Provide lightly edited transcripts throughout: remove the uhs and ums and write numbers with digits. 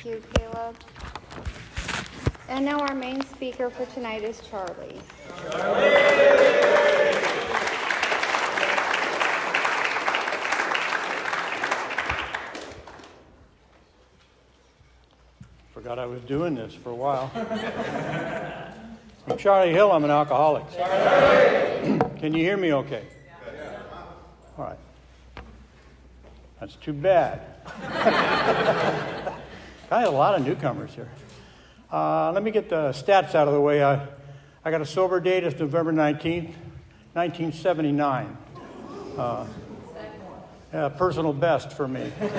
you, Caleb. And now our main speaker for tonight is Charlie. Forgot I was doing this for a while. I'm Charlie Hill. I'm an alcoholic. Can you hear me okay? All right. That's too bad. I had a lot of newcomers here. Let me get the stats out of the way. I got a sober date of November 19th, 1979. Personal best for me. And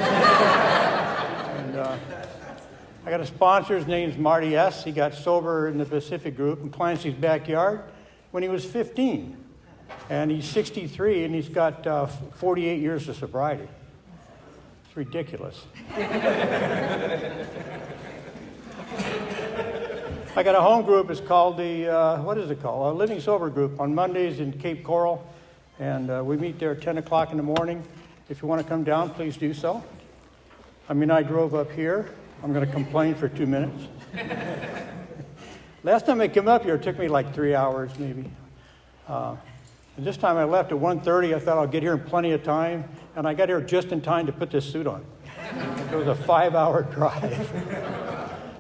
I got a sponsor. His name's Marty S. He got sober in the Pacific Group in Clancy's backyard when he was 15. And he's 63, and he's got 48 years of sobriety. It's ridiculous. I got a home group. It's called what is it called? A Living Sober Group on Mondays in Cape Coral. And we meet there at 10 o'clock in the morning. If you want to come down, please do so. I drove up here. I'm going to complain for 2 minutes. Last time I came up here, it took me like 3 hours maybe. And this time I left at 1:30. I thought I'll get here in plenty of time. And I got here just in time to put this suit on. It was a 5-hour drive.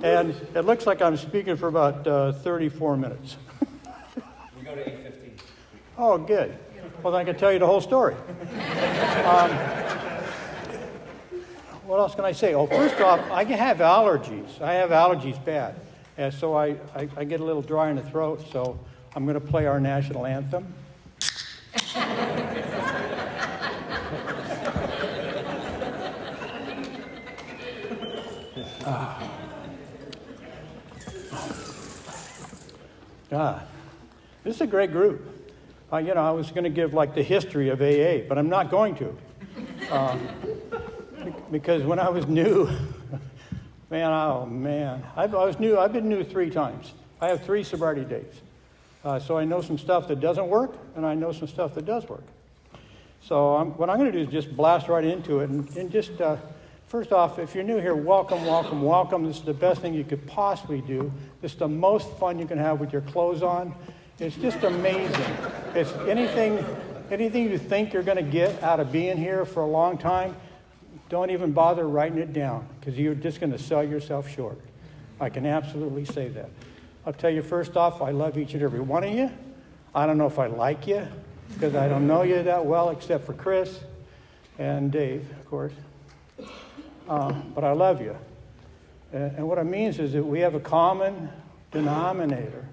And it looks like I'm speaking for about 34 minutes. We go to 8:15. Oh, good. Well, then I can tell you the whole story. What else can I say? Oh, first off, I have allergies. I have allergies bad. And so I get a little dry in the throat, so I'm going to play our national anthem. This is a great group. I was going to give like the history of AA, but I'm not going to. Because when I was new, I've been new 3 times. I have 3 sobriety dates. So I know some stuff that doesn't work, and I know some stuff that does work. So what I'm going to do is just blast right into it. And just, first off, if you're new here, welcome, welcome, welcome. This is the best thing you could possibly do. This is the most fun you can have with your clothes on. It's just amazing. It's anything you think you're going to get out of being here for a long time, don't even bother writing it down, because you're just going to sell yourself short. I can absolutely say that. I'll tell you first off, I love each and every one of you. I don't know if I like you, because I don't know you that well, except for Chris and Dave, of course. But I love you. And what it means is that we have a common denominator.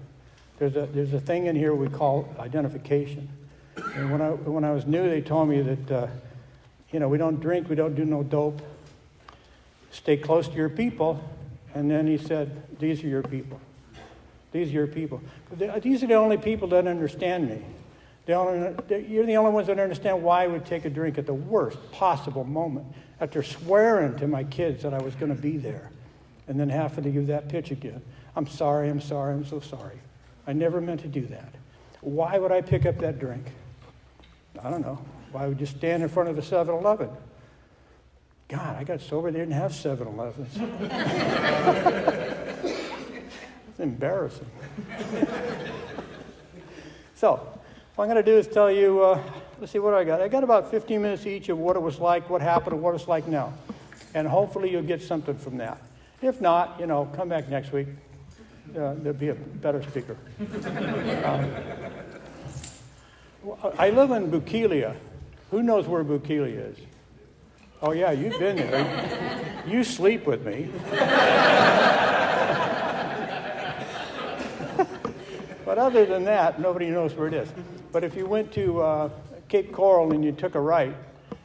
There's a thing in here we call identification. And when I was new, they told me that, we don't drink, we don't do no dope. Stay close to your people. And then he said, these are your people. These are your people. These are the only people that understand me. You're the only ones that understand why I would take a drink at the worst possible moment after swearing to my kids that I was going to be there and then having to give that pitch again. I'm sorry, I'm so sorry. I never meant to do that. Why would I pick up that drink? I don't know. Why would you stand in front of the 7-Eleven? God, I got sober. They didn't have 7-Elevens. It's embarrassing. So, what I'm going to do is tell you, let's see what I got. I got about 15 minutes each of what it was like, what happened, and what it's like now. And hopefully you'll get something from that. If not, come back next week. There'll be a better speaker. I live in Bokeelia. Who knows where Bokeelia is? Oh, yeah, you've been there. You sleep with me. But other than that, nobody knows where it is. But if you went to Cape Coral and you took a right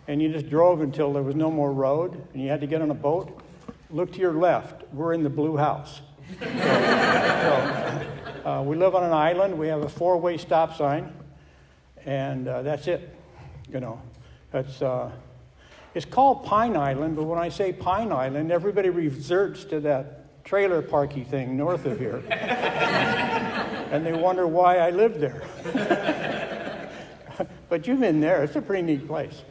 and you just drove until there was no more road and you had to get on a boat, look to your left. We're in the blue house. So, we live on an island. We have a 4-way stop sign. And that's it. It's called Pine Island, but when I say Pine Island, everybody reverts to that trailer parky thing north of here. And they wonder why I live there. But you've been there. It's a pretty neat place.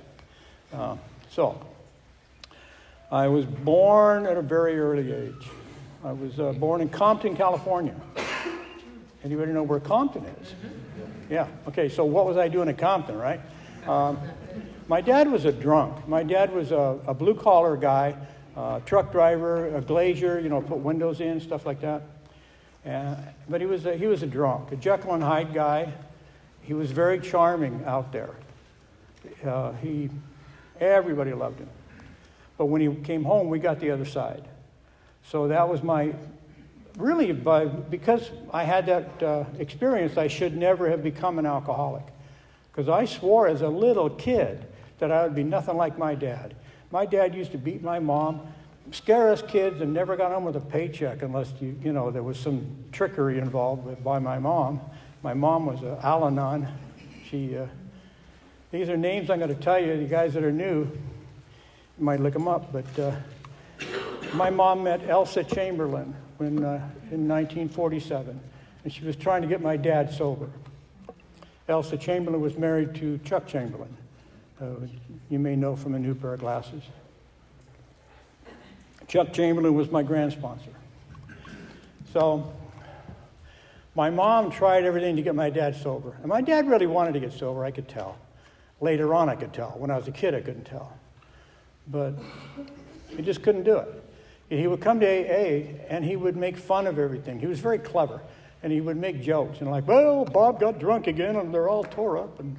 I was born at a very early age. I was born in Compton, California. Anybody know where Compton is? Yeah. Okay, so what was I doing in Compton, right? My dad was a drunk. My dad was a blue-collar guy, truck driver, a glazier, put windows in, stuff like that. But he was a drunk, a Jekyll and Hyde guy. He was very charming out there. Everybody loved him. But when he came home, we got the other side. So that was because I had that experience, I should never have become an alcoholic. Because I swore as a little kid that I would be nothing like my dad. My dad used to beat my mom, scare us kids, and never got home with a paycheck unless there was some trickery involved by my mom. My mom was Al-Anon. These are names I'm going to tell you, the guys that are new, you might look them up, but my mom met Elsa Chamberlain in 1947, and she was trying to get my dad sober. Elsa Chamberlain was married to Chuck Chamberlain. You may know from a new pair of glasses. Chuck Chamberlain was my grand sponsor. So my mom tried everything to get my dad sober. And my dad really wanted to get sober, I could tell. Later on, I could tell. When I was a kid, I couldn't tell. But he just couldn't do it. And he would come to AA, and he would make fun of everything. He was very clever. And he would make jokes. And like, well, Bob got drunk again, and they're all tore up. And,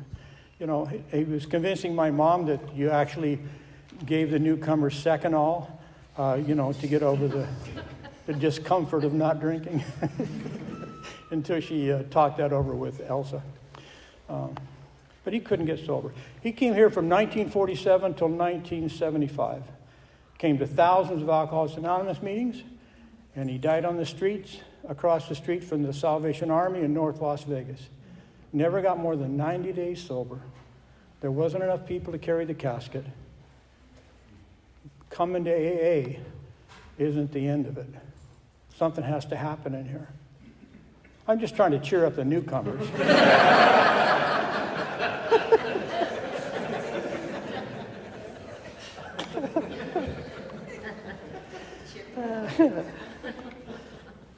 he was convincing my mom that you actually gave the newcomer Seconal, to get over the discomfort of not drinking. Until she talked that over with Elsa. But he couldn't get sober. He came here from 1947 until 1975. Came to thousands of Alcoholics Anonymous meetings, and he died on the streets, across the street from the Salvation Army in North Las Vegas. Never got more than 90 days sober. There wasn't enough people to carry the casket. Coming to AA isn't the end of it. Something has to happen in here. I'm just trying to cheer up the newcomers.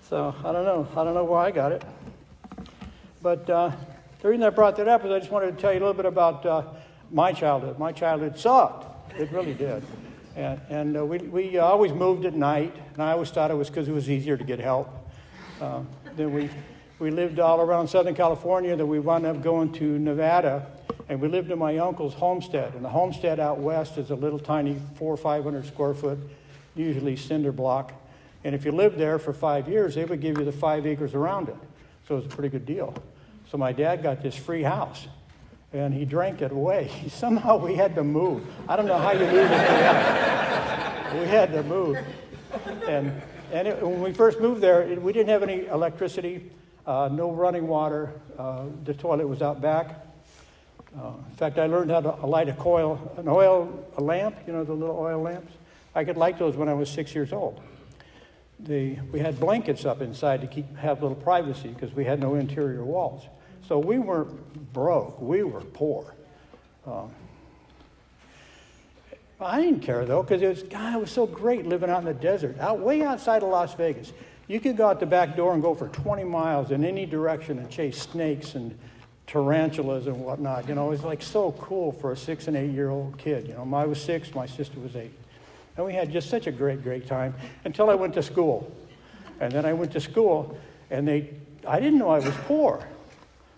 So I don't know why I got it. But the reason I brought that up is I just wanted to tell you a little bit about my childhood. My childhood sucked. It really did. And we always moved at night, and I always thought it was because it was easier to get help. Then we lived all around Southern California, then we wound up going to Nevada, and we lived in my uncle's homestead. And the homestead out west is a little tiny 400 or 500 square foot, usually cinder block. And if you lived there for 5 years, they would give you the 5 acres around it. So it was a pretty good deal. So my dad got this free house, and he drank it away. Somehow we had to move. I don't know how you move it. We had to move. And when we first moved there, we didn't have any electricity, no running water. The toilet was out back. In fact, I learned how to light a lamp, the little oil lamps. I could light those when I was 6 years old. We had blankets up inside to have a little privacy because we had no interior walls. So we weren't broke. We were poor. I didn't care, though, because it was so great living out in the desert, way outside of Las Vegas. You could go out the back door and go for 20 miles in any direction and chase snakes and tarantulas and whatnot. It was like so cool for a 6 and 8 year old kid. I was 6, my sister was 8. And we had just such a great time until I went to school. And then I went to school, and I didn't know I was poor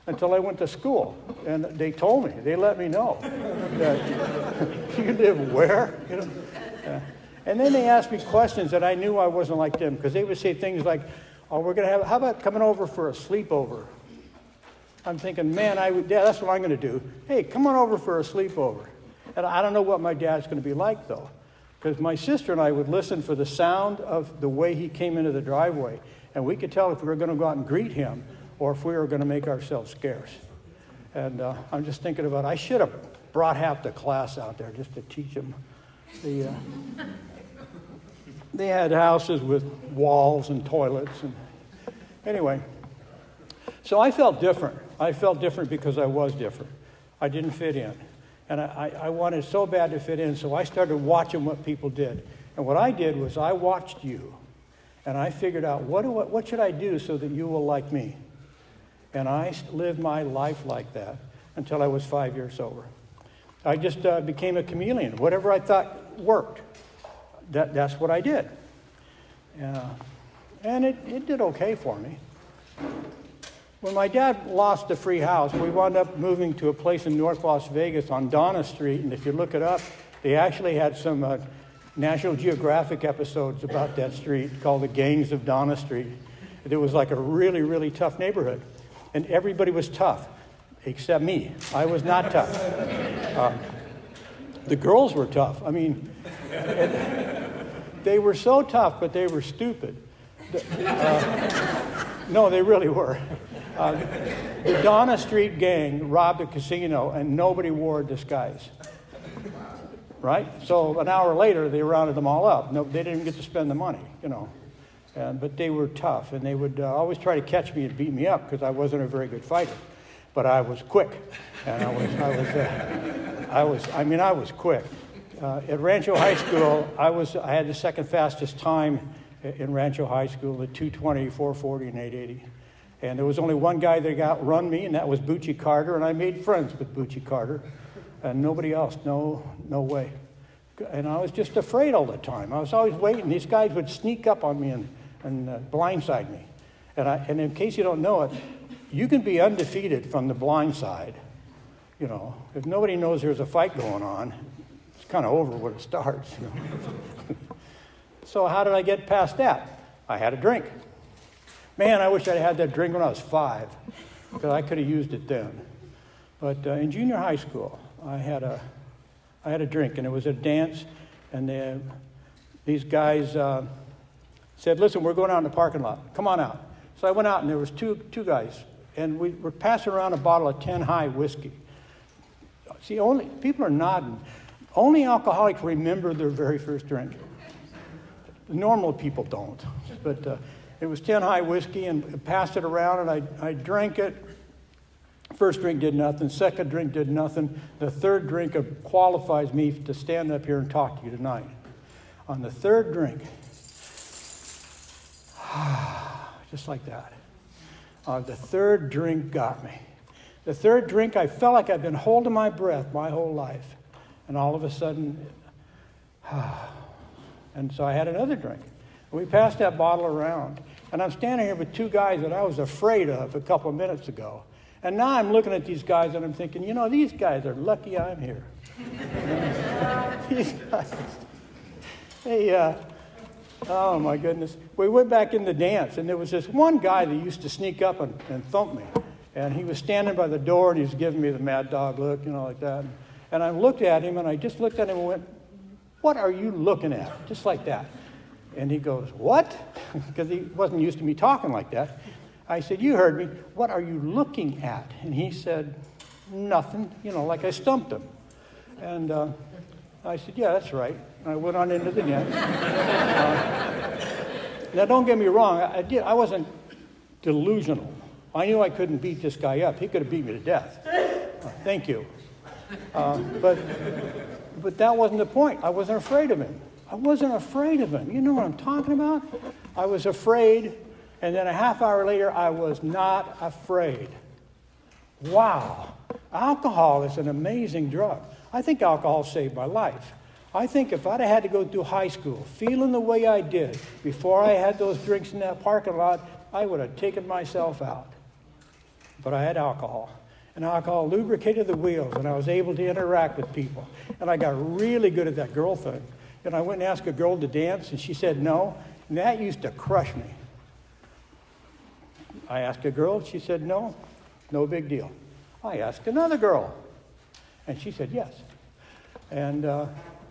until I went to school. And they told me, they let me know that you live where? And then they asked me questions that I knew I wasn't like them, because they would say things like, oh, how about coming over for a sleepover? I'm thinking, man, that's what I'm going to do. Hey, come on over for a sleepover. And I don't know what my dad's going to be like, though. Because my sister and I would listen for the sound of the way he came into the driveway. And we could tell if we were going to go out and greet him or if we were going to make ourselves scarce. And I'm just thinking about, I should have brought half the class out there just to teach them. They had houses with walls and toilets. And anyway, so I felt different. I felt different because I was different. I didn't fit in. And I wanted so bad to fit in, so I started watching what people did. And what I did was I watched you, and I figured out what should I do so that you will like me. And I lived my life like that until I was 5 years sober. I just became a chameleon. Whatever I thought worked, that's what I did. And it did okay for me. When my dad lost the free house, we wound up moving to a place in North Las Vegas on Donna Street. And if you look it up, they actually had some National Geographic episodes about that street called the Gangs of Donna Street. It was like a really, really tough neighborhood. And everybody was tough, except me. I was not tough. The girls were tough. I mean, they were so tough, but they were stupid. No, they really were. The Donna Street gang robbed a casino, and nobody wore a disguise. Right? So an hour later, they rounded them all up. No, they didn't get to spend the money, you know. But they were tough, and they would always try to catch me and beat me up because I wasn't a very good fighter. But I was quick, and I was quick. At Rancho High School, I had the second fastest time in Rancho High School at 220, 440, and 880. And there was only one guy that outrun me, and that was Bucci Carter, and I made friends with Bucci Carter, and nobody else, no way. And I was just afraid all the time. I was always waiting. These guys would sneak up on me and blindside me. And in case you don't know it, you can be undefeated from the blind side. You know, if nobody knows there's a fight going on, it's kind of over when it starts. You know? So how did I get past that? I had a drink. Man, I wish I'd had that drink when I was 5, because I could have used it then. But in junior high school, I had a drink, and it was a dance, and these guys said, "Listen, we're going out in the parking lot. Come on out." So I went out, and there was two guys, and we were passing around a bottle of 10 High whiskey. See, people are nodding. Only alcoholics remember their very first drink. Normal people don't. But it was 10 High whiskey, and passed it around, and I drank it. First drink did nothing. Second drink did nothing. The third drink qualifies me to stand up here and talk to you tonight. On the third drink, just like that. The third drink got me. The third drink, I felt like I'd been holding my breath my whole life. And all of a sudden, and so I had another drink. We passed that bottle around. And I'm standing here with two guys that I was afraid of a couple of minutes ago. And now I'm looking at these guys and I'm thinking, you know, these guys are lucky I'm here. These guys. Oh my goodness. We went back in the dance, and there was this one guy that used to sneak up and thump me. And he was standing by the door, and he was giving me the mad dog look, you know, like that. And I looked at him, and I just looked at him and went, "What are you looking at?" Just like that. And he goes, "What?" Because he wasn't used to me talking like that. I said, "You heard me. What are you looking at?" And he said, "Nothing," you know, like I stumped him. And I said, "Yeah, that's right." And I went on into the dance. Now, don't get me wrong. I wasn't delusional. I knew I couldn't beat this guy up. He could have beat me to death. Thank you. But that wasn't the point. I wasn't afraid of him. I wasn't afraid of him. You know what I'm talking about? I was afraid, and then a half hour later, I was not afraid. Wow. Alcohol is an amazing drug. I think alcohol saved my life. I think if I'd have had to go through high school feeling the way I did before I had those drinks in that parking lot, I would have taken myself out. But I had alcohol. And alcohol lubricated the wheels, and I was able to interact with people. And I got really good at that girl thing. And I went and asked a girl to dance, and she said no. And that used to crush me. I asked a girl, she said no. No big deal. I asked another girl, and she said yes. And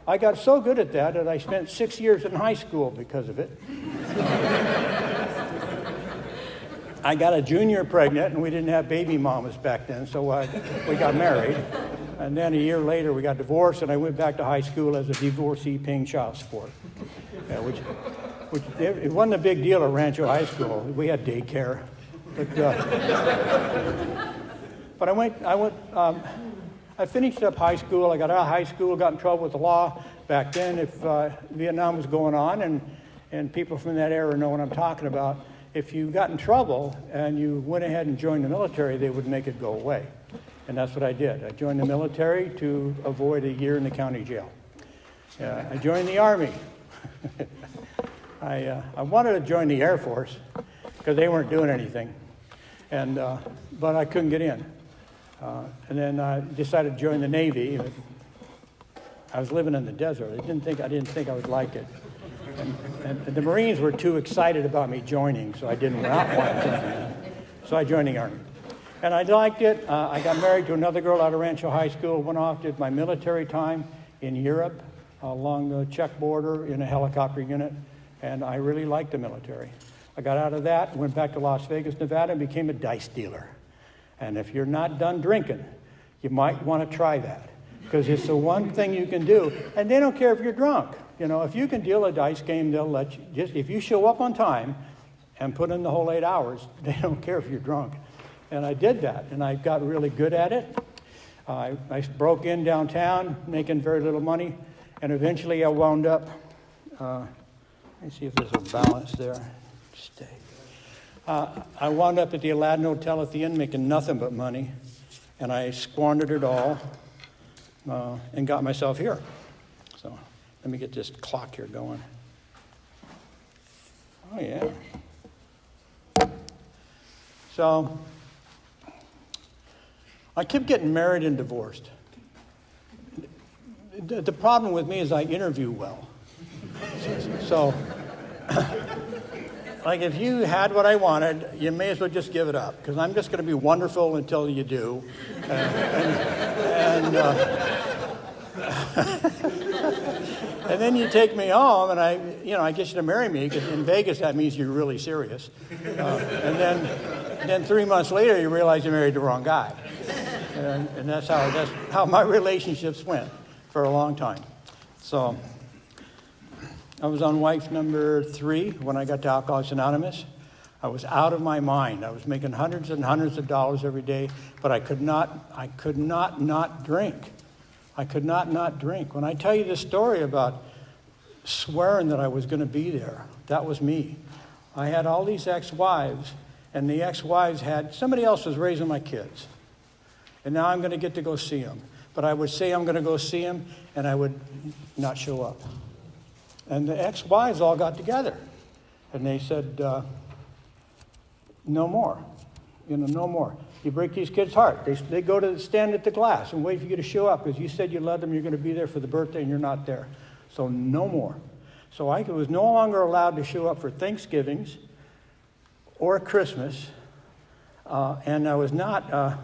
I got so good at that I spent 6 years in high school because of it. I got a junior pregnant, and we didn't have baby mamas back then, so we got married. And then a year later, we got divorced, and I went back to high school as a divorcee paying child support. Which it wasn't a big deal at Rancho High School. We had daycare. But I I finished up high school. I got out of high school, got in trouble with the law. Back then, if Vietnam was going on, and people from that era know what I'm talking about, if you got in trouble and you went ahead and joined the military, they would make it go away. And that's what I did. I joined the military to avoid a year in the county jail. I joined the Army. I wanted to join the Air Force because they weren't doing anything, but I couldn't get in. And then I decided to join the Navy. I was living in the desert. I didn't think I would like it. And the Marines were too excited about me joining, so I didn't want to join. So I joined the Army. And I liked it. I got married to another girl out of Rancho High School, went off, did my military time in Europe along the Czech border in a helicopter unit, and I really liked the military. I got out of that, went back to Las Vegas, Nevada, and became a dice dealer. And if you're not done drinking, you might want to try that, because it's the one thing you can do. And they don't care if you're drunk. You know, if you can deal a dice game, they'll let you. Just if you show up on time and put in the whole 8 hours, they don't care if you're drunk. And I did that, and I got really good at it. I broke in downtown, making very little money, and eventually I wound up. Let me see if there's a balance there. Stay. I wound up at the Aladdin Hotel at the Inn making nothing but money, and I squandered it all and got myself here. So let me get this clock here going. Oh, yeah. So I kept getting married and divorced. The problem with me is I interview well. So, like, if you had what I wanted, you may as well just give it up, because I'm just going to be wonderful until you do. And then you take me home, and I get you to marry me, because in Vegas that means you're really serious. And then 3 months later, you realize you married the wrong guy. And that's how my relationships went for a long time. So I was on wife number 3 when I got to Alcoholics Anonymous. I was out of my mind. I was making hundreds and hundreds of dollars every day, but I could not drink. I could not drink. When I tell you this story about swearing that I was going to be there, that was me. I had all these ex-wives, and the ex-wives somebody else was raising my kids. And now I'm going to get to go see them. But I would say I'm going to go see them, and I would not show up. And the ex-wives all got together, and they said, no more. No more. You break these kids' heart. They go to stand at the glass and wait for you to show up, because you said you led them, you're going to be there for the birthday, and you're not there. So no more. So I was no longer allowed to show up for Thanksgivings or Christmas, and I was not...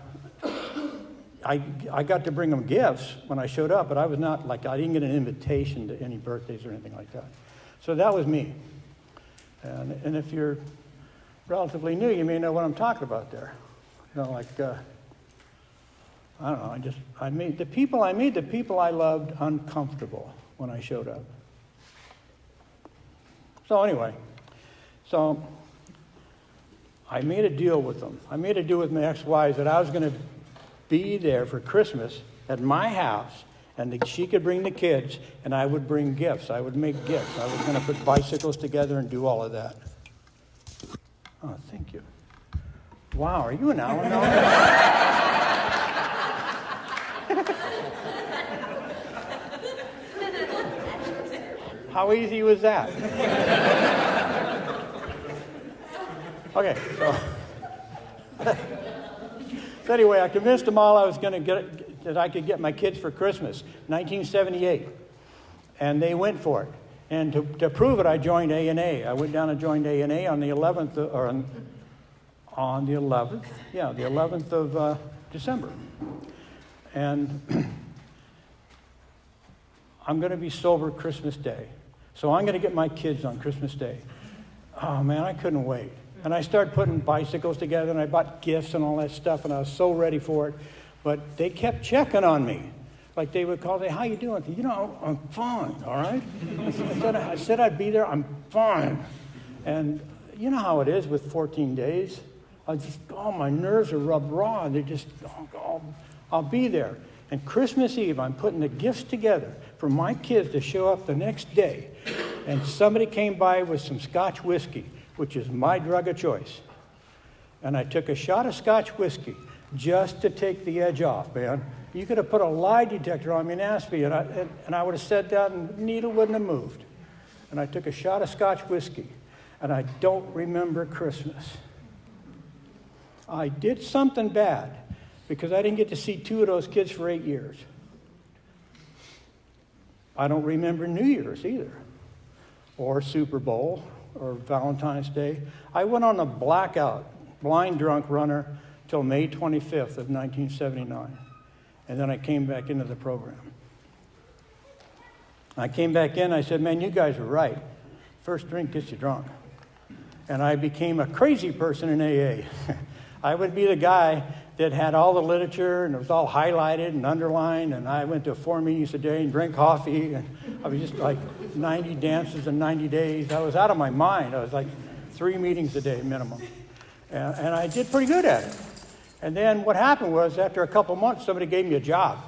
I got to bring them gifts when I showed up, but I was not I didn't get an invitation to any birthdays or anything like that. So that was me. And if you're relatively new, you may know what I'm talking about there. I don't know, I made the people I loved uncomfortable when I showed up. So anyway, I made a deal with them. I made a deal with my ex-wives that I was going to be there for Christmas at my house, and she could bring the kids, and I would bring gifts. I would make gifts. I was going to put bicycles together and do all of that. Oh, thank you. Wow, are you an Al-Anon? How easy was that? Okay, so anyway, I convinced them all I was going to that I could get my kids for Christmas, 1978, and they went for it. And to prove it, I joined A&A. I went down and joined A&A on the 11th, on the 11th, the 11th of December. And I'm going to be sober Christmas Day. So I'm going to get my kids on Christmas Day. Oh, man, I couldn't wait. And I started putting bicycles together, and I bought gifts and all that stuff, and I was so ready for it. But they kept checking on me. Like they would call, say, how you doing? I'm fine, all right? I said I'd be there. I'm fine. And you know how it is with 14 days? My nerves are rubbed raw. They're just, I'll be there. And Christmas Eve, I'm putting the gifts together for my kids to show up the next day. And somebody came by with some Scotch whiskey, which is my drug of choice. And I took a shot of Scotch whiskey just to take the edge off, man. You could have put a lie detector on me and asked me, and I would have said that, and the needle wouldn't have moved. And I took a shot of Scotch whiskey, and I don't remember Christmas. I did something bad because I didn't get to see 2 of those kids for 8 years. I don't remember New Year's either, or Super Bowl, or Valentine's Day. I went on a blackout, blind drunk runner, till May 25th of 1979. And then I came back into the program. I came back in, I said, man, you guys are right. First drink gets you drunk. And I became a crazy person in AA. I would be the guy that had all the literature, and it was all highlighted and underlined, and I went to 4 meetings a day and drank coffee, and I was just like 90 dances in 90 days. I was out of my mind. I was like 3 meetings a day minimum. And I did pretty good at it. And then what happened was, after a couple months, somebody gave me a job.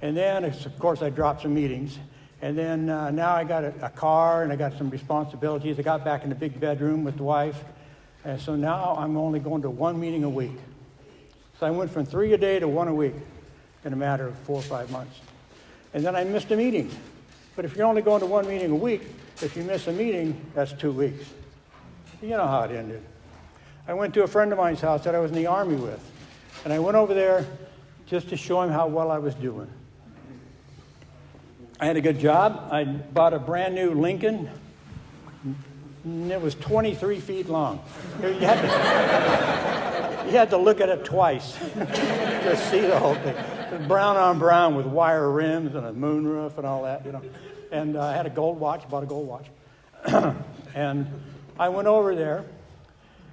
And then, of course, I dropped some meetings. And then now I got a car, and I got some responsibilities. I got back in the big bedroom with the wife. And so now I'm only going to 1 meeting a week. So I went from 3 a day to 1 a week in a matter of 4 or 5 months. And then I missed a meeting. But if you're only going to 1 meeting a week, if you miss a meeting, that's 2 weeks. You know how it ended. I went to a friend of mine's house that I was in the Army with. And I went over there just to show him how well I was doing. I had a good job. I bought a brand new Lincoln. And it was 23 feet long. You had to look at it twice to see the whole thing. It was brown on brown with wire rims and a moonroof and all that, you know. And I had a gold watch, bought a gold watch. And I went over there,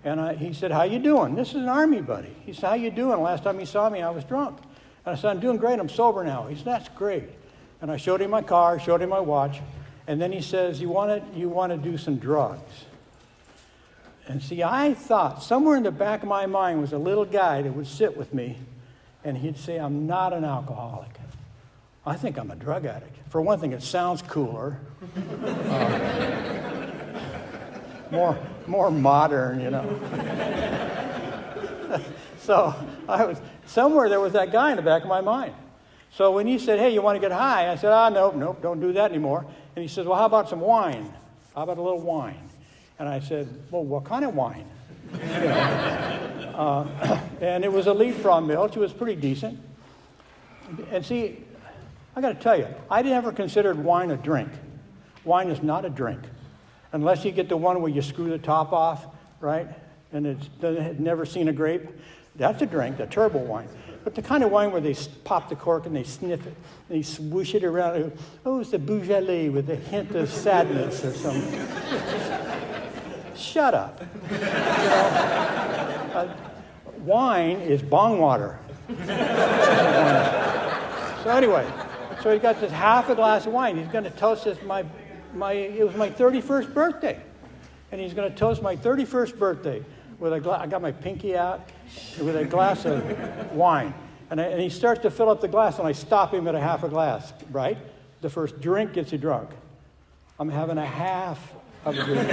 and he said, how you doing? This is an Army buddy. He said, how you doing? Last time he saw me, I was drunk. And I said, I'm doing great. I'm sober now. He said, that's great. And I showed him my car, showed him my watch. And then he says, you want to do some drugs? And see, I thought somewhere in the back of my mind was a little guy that would sit with me, and he'd say, I'm not an alcoholic. I think I'm a drug addict. For one thing, it sounds cooler. More modern, you know. So somewhere there was that guy in the back of my mind. So when he said, hey, you want to get high? I said, nope, don't do that anymore. And he says, well, how about some wine? How about a little wine? And I said, well, what kind of wine? You know. And it was a Leapfrog milk. It was pretty decent. And see, I got to tell you, I never considered wine a drink. Wine is not a drink. Unless you get the one where you screw the top off, right? And it's never seen a grape. That's a drink, the turbo wine. But the kind of wine where they pop the cork and they sniff it, and they swoosh it around. Oh, it's a Beaujolais with a hint of sadness or something. Shut up. You know, wine is bong water. So anyway, so he got this half a glass of wine. He's going to toast this. It was my 31st birthday, and he's going to toast my 31st birthday with a glass. I got my pinky out with a glass of wine, and he starts to fill up the glass, and I stop him at a half a glass. Right, the first drink gets you drunk. I'm having a half of a drink,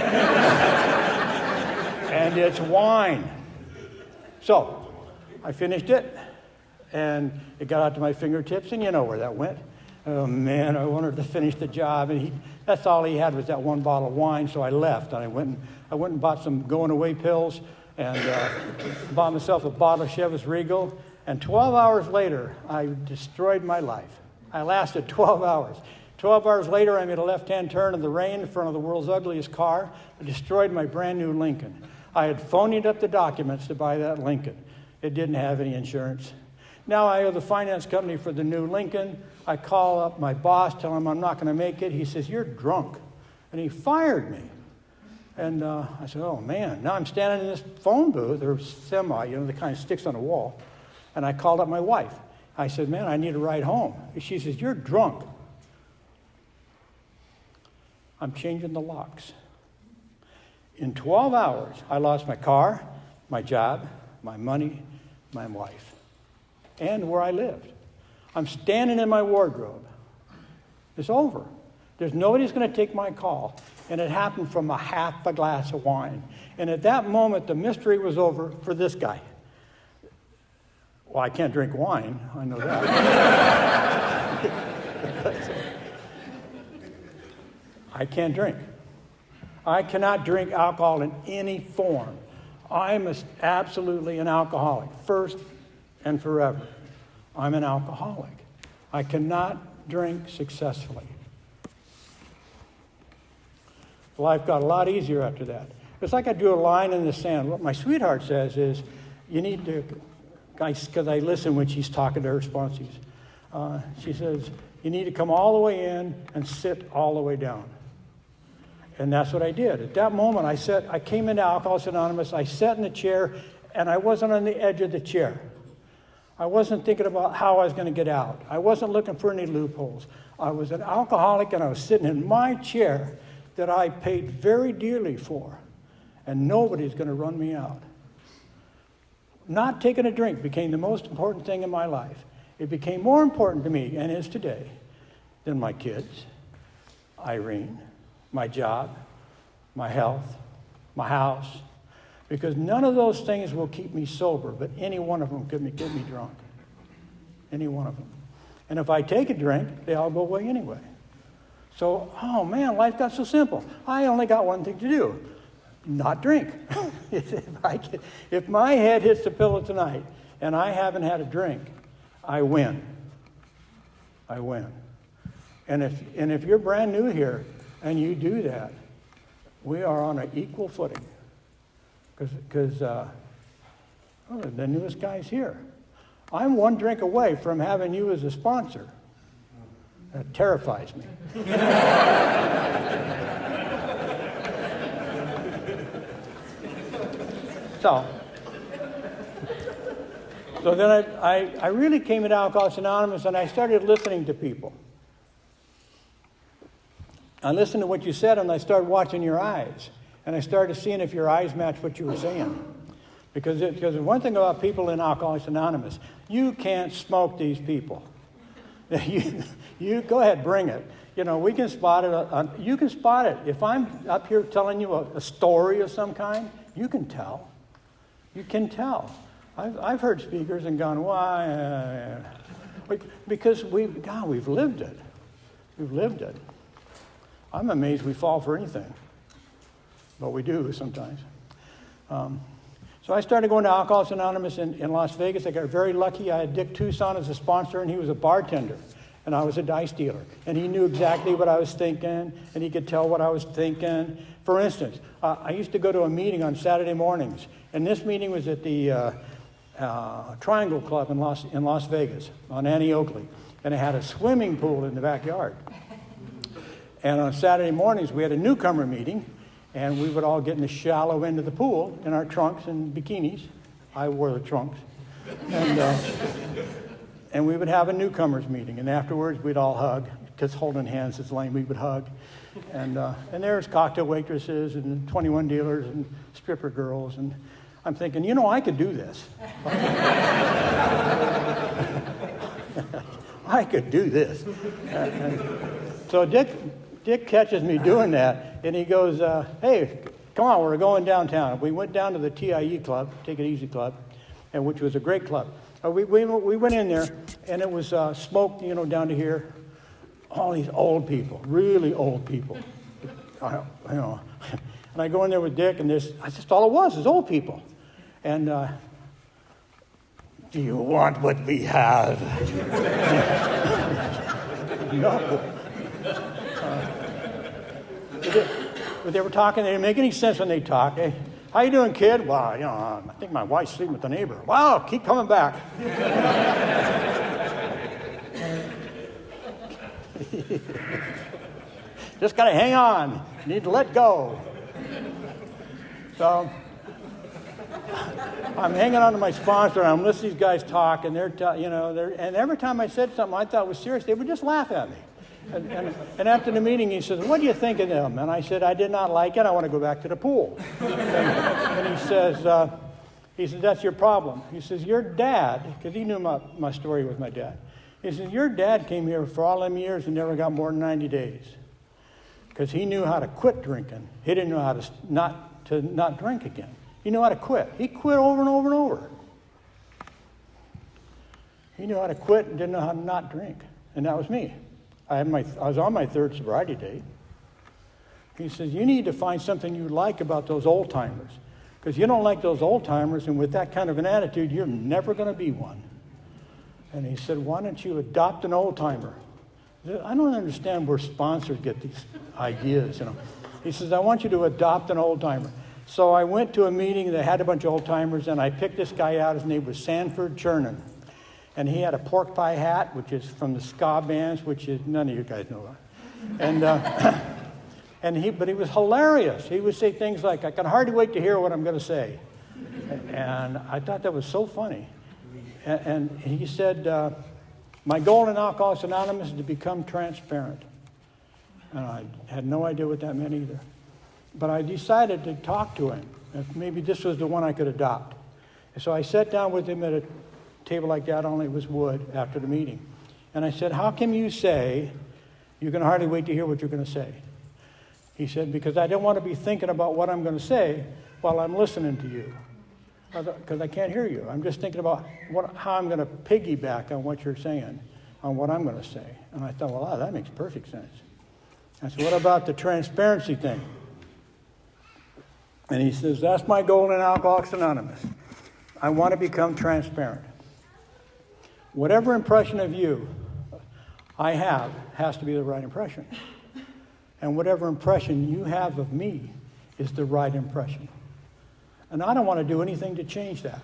and it's wine. So I finished it, and it got out to my fingertips, and you know where that went. Oh man, I wanted to finish the job, and that's all he had was that one bottle of wine. So I left, and I went and bought some going away pills, and bought myself a bottle of Chivas Regal. And 12 hours later, I destroyed my life. I lasted 12 hours. 12 hours later, I made a left-hand turn in the rain in front of the world's ugliest car. I destroyed my brand new Lincoln. I had phonied up the documents to buy that Lincoln. It didn't have any insurance. Now I owe the finance company for the new Lincoln. I call up my boss, tell him I'm not going to make it. He says, you're drunk. And he fired me. And I said, oh, man. Now I'm standing in this phone booth, or semi, the kind of sticks on a wall. And I called up my wife. I said, man, I need a ride home. And she says, you're drunk. I'm changing the locks. In 12 hours, I lost my car, my job, my money, my wife, and where I lived. I'm standing in my wardrobe. It's over. There's nobody's going to take my call. And it happened from a half a glass of wine. And at that moment, the mystery was over for this guy. Well, I can't drink wine. I know that. I can't drink. I cannot drink alcohol in any form. I'm absolutely an alcoholic, first and forever. I'm an alcoholic. I cannot drink successfully. Life got a lot easier after that. It's like I drew a line in the sand. What my sweetheart says is, you need to, because I listen when she's talking to her sponsees. She says, you need to come all the way in and sit all the way down. And that's what I did. At that moment, I came into Alcoholics Anonymous, I sat in the chair, and I wasn't on the edge of the chair. I wasn't thinking about how I was going to get out. I wasn't looking for any loopholes. I was an alcoholic, and I was sitting in my chair that I paid very dearly for, and nobody's going to run me out. Not taking a drink became the most important thing in my life. It became more important to me, and is today, than my kids, Irene, my job, my health, my house, because none of those things will keep me sober, but any one of them could get me drunk. Any one of them. And if I take a drink, they all go away anyway. So, oh man, life got so simple. I only got one thing to do, not drink. If my head hits the pillow tonight and I haven't had a drink, I win. I win. And if you're brand new here and you do that, we are on an equal footing. Because the newest guy's here. I'm one drink away from having you as a sponsor. That terrifies me. So then I really came into Alcoholics Anonymous, and I started listening to people. I listened to what you said, and I started watching your eyes. And I started seeing if your eyes matched what you were saying. Because one thing about people in Alcoholics Anonymous, you can't smoke these people. You go ahead, bring it. You know, we can spot it. You can spot it. If I'm up here telling you a story of some kind, you can tell. You can tell. I've heard speakers and gone, why? Because we've lived it. We've lived it. I'm amazed we fall for anything. But we do sometimes. So I started going to Alcoholics Anonymous in Las Vegas. I got very lucky. I had Dick Tucson as a sponsor, and he was a bartender. And I was a dice dealer. And he knew exactly what I was thinking, and he could tell what I was thinking. For instance, I used to go to a meeting on Saturday mornings. And this meeting was at the Triangle Club in Las Vegas on Annie Oakley. And it had a swimming pool in the backyard. And on Saturday mornings, we had a newcomer meeting. And we would all get in the shallow end of the pool in our trunks and bikinis. I wore the trunks. And we would have a newcomers meeting. And afterwards, we'd all hug. Because holding hands is lame, we would hug. And there's cocktail waitresses and 21 dealers and stripper girls. And I'm thinking, I could do this. I could do this. So Dick catches me doing that, and he goes, hey, come on, we're going downtown. We went down to the TIE club, Take It Easy Club, and which was a great club. We went in there, and it was smoke, down to here. All these old people, really old people. And I go in there with Dick, and that's just all it was old people. And do you want what we have? No. But they were talking. They didn't make any sense when they talked. Hey, how you doing, kid? Well, I think my wife's sleeping with the neighbor. Wow, keep coming back. Just got to hang on. You need to let go. So I'm hanging on to my sponsor, and I'm listening to these guys talk, and and every time I said something I thought was serious, they would just laugh at me. And after the meeting, he says, what do you think of them? And I said, I did not like it. I want to go back to the pool. And he says, that's your problem. He says, your dad, because he knew my story with my dad. He says, your dad came here for all them years and never got more than 90 days. Because he knew how to quit drinking. He didn't know how to not drink again. He knew how to quit. He quit over and over and over. He knew how to quit and didn't know how to not drink. And that was me. I was on my third sobriety date. He says, you need to find something you like about those old timers. Because you don't like those old timers, and with that kind of an attitude, you're never going to be one. And he said, why don't you adopt an old timer? I don't understand where sponsors get these ideas, He says, I want you to adopt an old timer. So I went to a meeting that had a bunch of old timers, and I picked this guy out. His name was Sanford Chernin. And he had a pork pie hat, which is from the ska bands, which is, none of you guys know that. But he was hilarious. He would say things like, I can hardly wait to hear what I'm going to say. And I thought that was so funny. And he said, my goal in Alcoholics Anonymous is to become transparent. And I had no idea what that meant either. But I decided to talk to him. If maybe this was the one I could adopt. And so I sat down with him at a table like that, only it was wood, after the meeting. And I said, how can you say you can hardly wait to hear what you're going to say? He said, because I don't want to be thinking about what I'm going to say while I'm listening to you. Because I can't hear you. I'm just thinking about how I'm going to piggyback on what you're saying, on what I'm going to say. And I thought, well, that makes perfect sense. I said, what about the transparency thing? And he says, that's my goal in Alcoholics Anonymous. I want to become transparent. Whatever impression of you I have has to be the right impression. And whatever impression you have of me is the right impression. And I don't want to do anything to change that.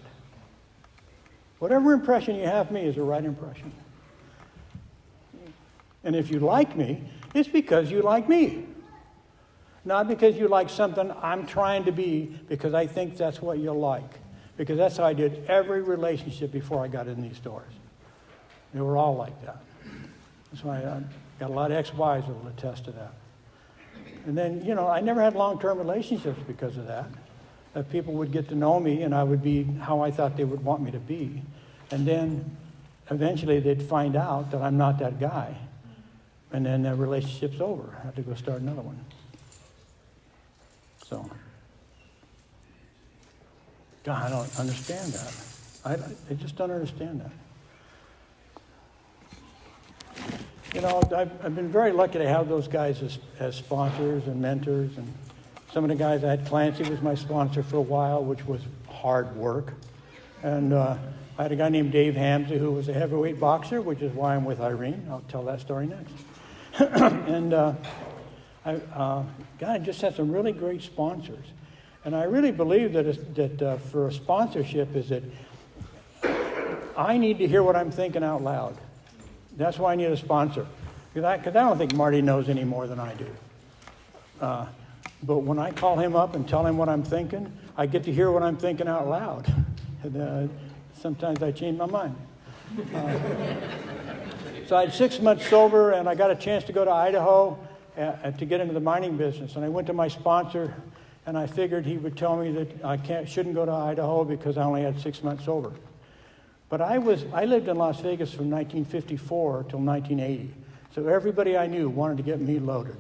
Whatever impression you have of me is the right impression. And if you like me, it's because you like me. Not because you like something I'm trying to be, because I think that's what you like. Because that's how I did every relationship before I got in these doors. They were all like that. So I got a lot of ex-wives that will attest to that. And then, I never had long-term relationships because of that. That people would get to know me and I would be how I thought they would want me to be. And then eventually they'd find out that I'm not that guy. And then the relationship's over. I have to go start another one. So, God, I don't understand that. I just don't understand that. I've been very lucky to have those guys as sponsors and mentors. And some of the guys I had, Clancy was my sponsor for a while, which was hard work. And I had a guy named Dave Hamsey who was a heavyweight boxer, which is why I'm with Irene. I'll tell that story next. And God just had some really great sponsors. And I really believe that for a sponsorship is that I need to hear what I'm thinking out loud. That's why I need a sponsor. Because I don't think Marty knows any more than I do. But when I call him up and tell him what I'm thinking, I get to hear what I'm thinking out loud. And sometimes I change my mind. So I had 6 months sober, and I got a chance to go to Idaho to get into the mining business. And I went to my sponsor, and I figured he would tell me that I shouldn't go to Idaho because I only had 6 months sober. But I lived in Las Vegas from 1954 till 1980. So everybody I knew wanted to get me loaded.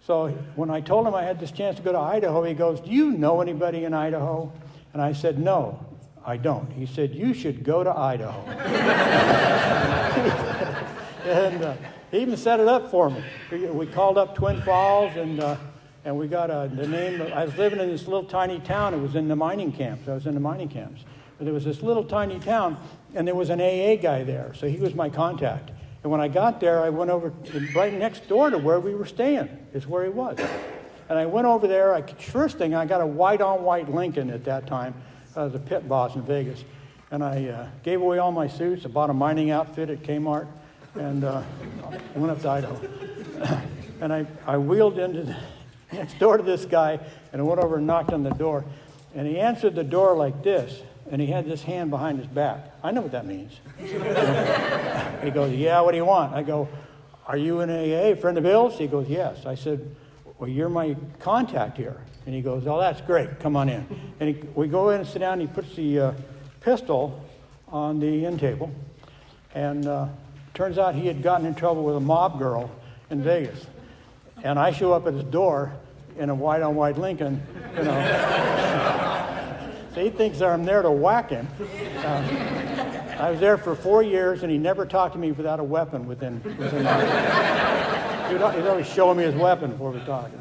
So when I told him I had this chance to go to Idaho, he goes, do you know anybody in Idaho? And I said, no, I don't. He said, you should go to Idaho. And he even set it up for me. We called up Twin Falls, and we got the name. I was living in this little tiny town. It was in the mining camps. I was in the mining camps. But there was this little tiny town, and there was an AA guy there. So he was my contact. And when I got there, I went over right next door to where we were staying, is where he was. And I went over there. First thing, I got a white-on-white Lincoln at that time. I was a pit boss in Vegas. And I gave away all my suits. I bought a mining outfit at Kmart, and I went up to Idaho. And I wheeled into next door to this guy, and I went over and knocked on the door. And he answered the door like this. And he had this hand behind his back. I know what that means. He goes, yeah, what do you want? I go, are you an AA, friend of Bill's? He goes, yes. I said, well, you're my contact here. And he goes, oh, that's great. Come on in. And we go in and sit down. He puts the pistol on the end table. And turns out he had gotten in trouble with a mob girl in Vegas. And I show up at his door in a white-on-white Lincoln, you know. So he thinks that I'm there to whack him. I was there for 4 years, and he never talked to me without a weapon within He'd always show me his weapon before we talked.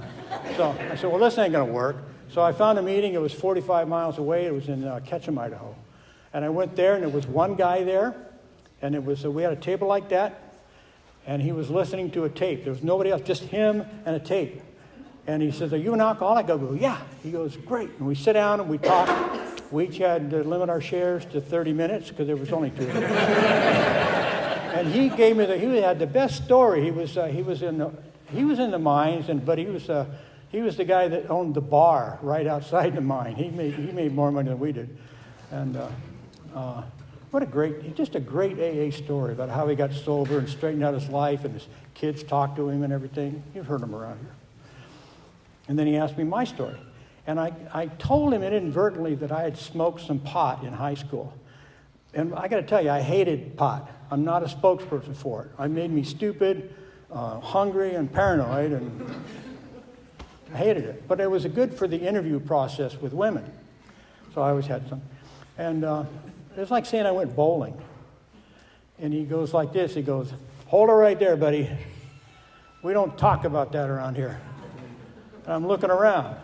So I said, well, this ain't going to work. So I found a meeting. It was 45 miles away. It was in Ketchum, Idaho. And I went there, and there was one guy there, and it was we had a table like that, and he was listening to a tape. There was nobody else, just him and a tape. And he says, are you an alcoholic? I go, yeah. He goes, great. And we sit down and we talk. We each had to limit our shares to 30 minutes because there was only 2 of them. And he gave me he had the best story. He was in the mines, but he was the guy that owned the bar right outside the mine. He made more money than we did. And just a great AA story about how he got sober and straightened out his life, and his kids talked to him and everything. You've heard him around here. And then he asked me my story. And I told him inadvertently that I had smoked some pot in high school. And I got to tell you, I hated pot. I'm not a spokesperson for it. It made me stupid, hungry, and paranoid, and I hated it. But it was good for the interview process with women. So I always had some. And it was like saying I went bowling. And he goes like this. He goes, hold it right there, buddy. We don't talk about that around here. And I'm looking around.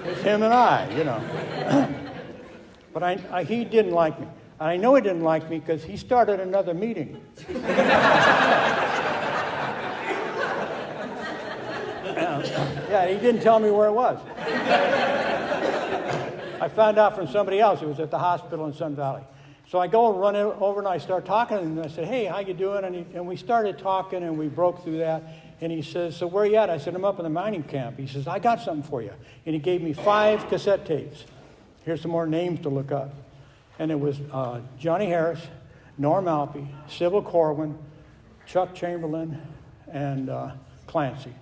It's him and I, you know. But he didn't like me. And I know he didn't like me because he started another meeting. Yeah, he didn't tell me where it was. I found out from somebody else. It was at the hospital in Sun Valley. So I go and run over and I start talking, and I said, hey, how you doing? And we started talking, and we broke through that. And he says, so where you at? I said, I'm up in the mining camp. He says, I got something for you. And he gave me 5 cassette tapes. Here's some more names to look up. And it was Johnny Harris, Norm Alpe, Sybil Corwin, Chuck Chamberlain, and Clancy.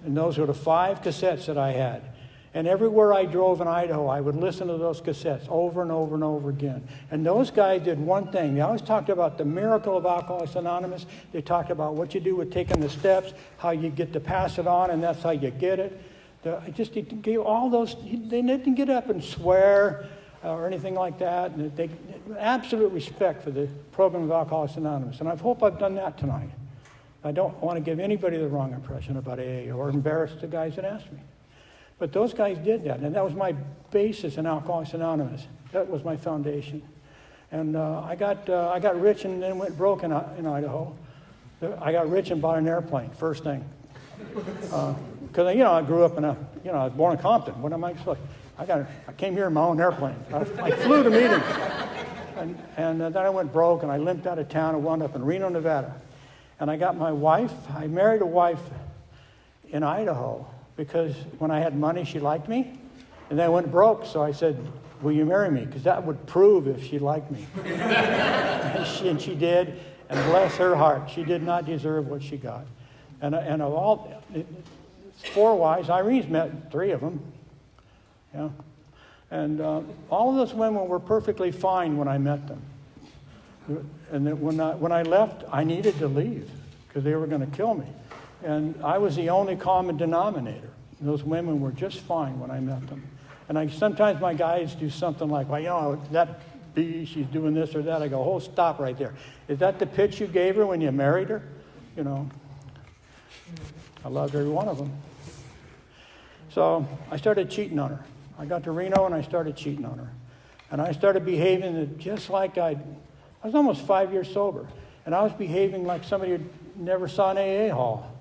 And those were the 5 cassettes that I had. And everywhere I drove in Idaho, I would listen to those cassettes over and over and over again. And those guys did one thing. They always talked about the miracle of Alcoholics Anonymous. They talked about what you do with taking the steps, how you get to pass it on, and that's how you get it. I just gave all those. They didn't get up and swear or anything like that. And they absolute respect for the program of Alcoholics Anonymous. And I hope I've done that tonight. I don't want to give anybody the wrong impression about AA or embarrass the guys that asked me. But those guys did that, and that was my basis in Alcoholics Anonymous. That was my foundation. And I got rich and then went broke in Idaho. I got rich and bought an airplane, first thing. Because, I grew up I was born in Compton. What am I supposed to? I came here in my own airplane. I flew to meetings. And then I went broke, and I limped out of town and wound up in Reno, Nevada. And I got my wife. I married a wife in Idaho, because when I had money, she liked me. And then I went broke, so I said, will you marry me? Because that would prove if she liked me. and she did, and bless her heart, she did not deserve what she got. And of all 4 wives, Irene's met 3 of them. Yeah. And all of those women were perfectly fine when I met them. And then when I left, I needed to leave because they were going to kill me. And I was the only common denominator. Those women were just fine when I met them. And sometimes my guys do something like, well, that bee, she's doing this or that. I go, oh, stop right there. Is that the pitch you gave her when you married her? I loved every one of them. So I started cheating on her. I got to Reno and I started cheating on her. And I started behaving just like I was almost 5 years sober. And I was behaving like somebody who never saw an AA hall.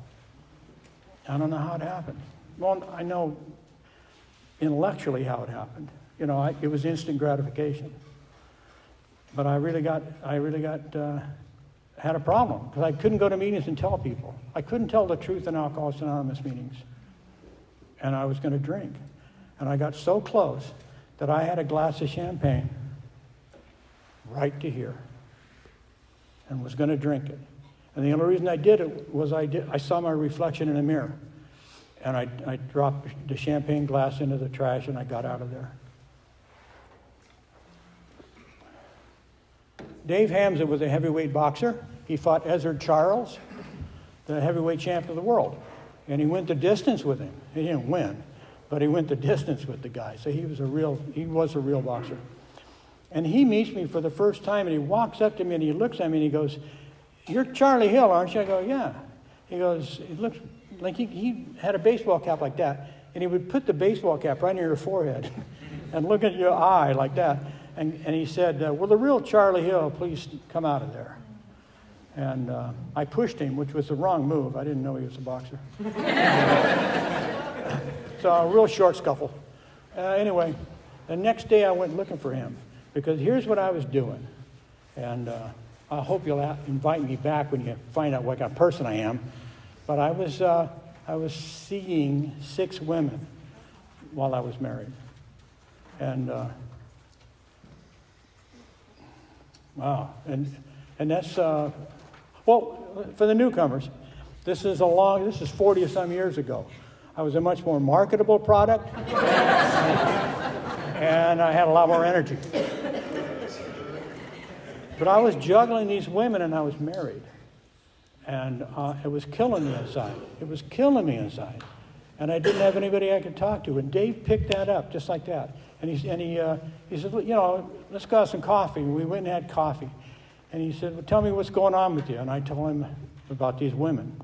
I don't know how it happened. Well, I know intellectually how it happened. It was instant gratification. But I had a problem because I couldn't go to meetings and tell people. I couldn't tell the truth in Alcoholics Anonymous meetings. And I was going to drink. And I got so close that I had a glass of champagne right to here and was going to drink it. And the only reason I did it was I saw my reflection in a mirror. And I dropped the champagne glass into the trash and I got out of there. Dave Hamza was a heavyweight boxer. He fought Ezzard Charles, the heavyweight champion of the world. And he went the distance with him. He didn't win, but he went the distance with the guy. So he was a real boxer. And he meets me for the first time, and he walks up to me, and he looks at me, and he goes, "You're Charlie Hill, aren't you?" I go, "Yeah." He goes, "It looks like he had a baseball cap like that, and he would put the baseball cap right near your forehead and look at your eye like that." And he said, "Will the real Charlie Hill please come out of there?" And I pushed him, which was the wrong move. I didn't know he was a boxer. So a real short scuffle. Anyway, the next day I went looking for him, because here's what I was doing. And I hope you'll invite me back when you find out what kind of person I am. But I was seeing 6 women while I was married. And wow. And that's well, for the newcomers, this is 40 or some years ago. I was a much more marketable product, and I had a lot more energy. But I was juggling these women, and I was married. And it was killing me inside. It was killing me inside. And I didn't have anybody I could talk to. And Dave picked that up just like that. And he said, let's go have some coffee. And we went and had coffee. And he said, "Well, tell me what's going on with you." And I told him about these women.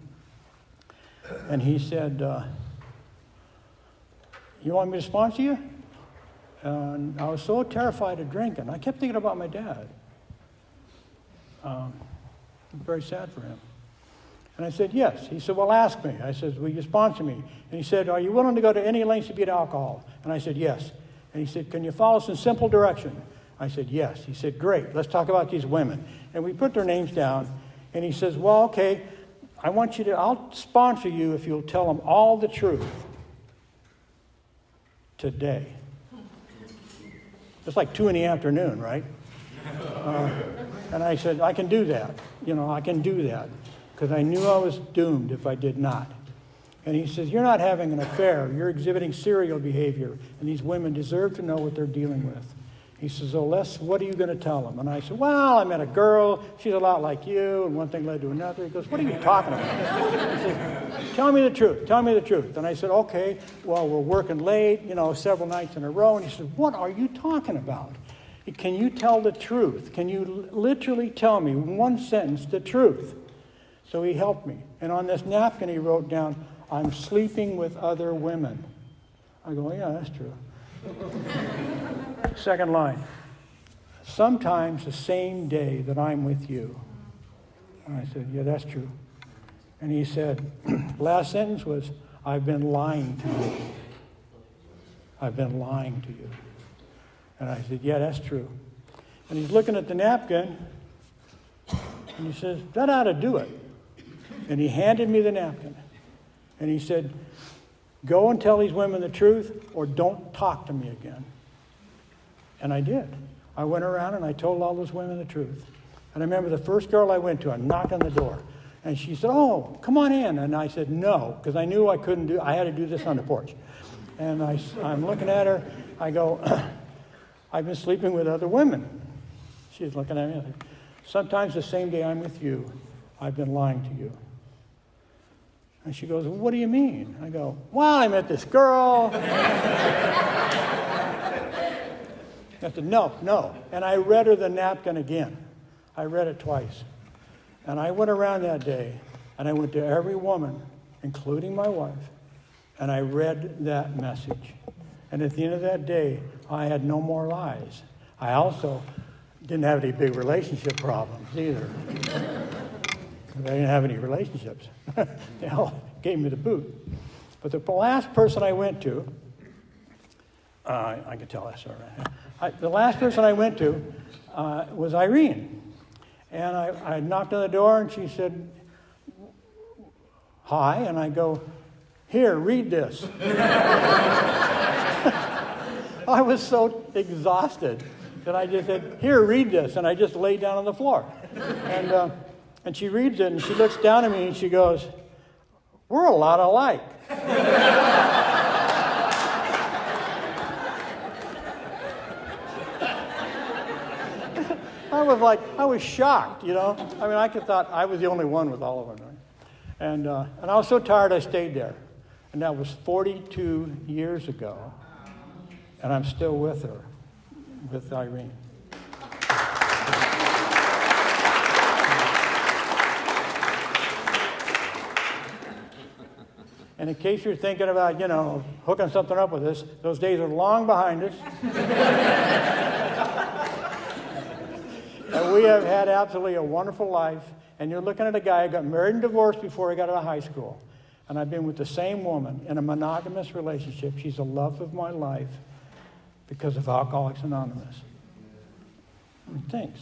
And he said, "You want me to sponsor you?" And I was so terrified of drinking. I kept thinking about my dad. Very sad for him. And I said, "Yes." He said, "Well, ask me." I said, "Will you sponsor me?" And he said, "Are you willing to go to any lengths to beat alcohol?" And I said, "Yes." And he said, "Can you follow us in simple direction?" I said, "Yes." He said, "Great, let's talk about these women." And we put their names down. And he says, "Well, okay, I'll sponsor you if you'll tell them all the truth today." It's like 2 p.m, right? And I said, "I can do that. I can do that." Because I knew I was doomed if I did not. And he says, "You're not having an affair. You're exhibiting serial behavior. And these women deserve to know what they're dealing with." He says, "Oh, Les, what are you going to tell them?" And I said, "Well, I met a girl. She's a lot like you. And one thing led to another." He goes, "What are you talking about?" He said, "Tell me the truth. Tell me the truth." And I said, "Okay, well, we're working late, several nights in a row." And he said, "What are you talking about? Can you tell the truth? Can you literally tell me in one sentence the truth?" So he helped me. And on this napkin he wrote down, "I'm sleeping with other women." I go, "Yeah, that's true." Second line, "Sometimes the same day that I'm with you." And I said, "Yeah, that's true." And he said, last sentence was, "I've been lying to you. I've been lying to you." And I said, "Yeah, that's true." And he's looking at the napkin, and he says, "That ought to do it." And he handed me the napkin. And he said, "Go and tell these women the truth, or don't talk to me again." And I did. I went around and I told all those women the truth. And I remember the first girl I went to, I knocked on the door. And she said, "Oh, come on in." And I said, "No," because I knew I had to do this on the porch. And I'm looking at her. I go, "I've been sleeping with other women." She's looking at me. I said, "Sometimes the same day I'm with you, I've been lying to you." And she goes, "Well, what do you mean?" I go, "Well, I met this girl." I said, no. And I read her the napkin again. I read it twice. And I went around that day, and I went to every woman, including my wife, and I read that message. And at the end of that day, I had no more lies. I also didn't have any big relationship problems either. I didn't have any relationships. They all gave me the boot. But the last person I went to, I can tell that's all right. The last person I went to was Irene. And I knocked on the door, and she said, "Hi." And I go, "Here, read this." I was so exhausted that I just said, "Here, read this." And I just laid down on the floor. And she reads it, and she looks down at me, and she goes, "We're a lot alike." I was like, I was shocked, you know. I mean, I thought I was the only one with all of them, right? And I was so tired I stayed there. And that was 42 years ago. And I'm still with her, with Irene. And in case you're thinking about, you know, hooking something up with us, those days are long behind us. And we have had absolutely a wonderful life. And you're looking at a guy who got married and divorced before he got out of high school. And I've been with the same woman in a monogamous relationship. She's the love of my life because of Alcoholics Anonymous. Thanks.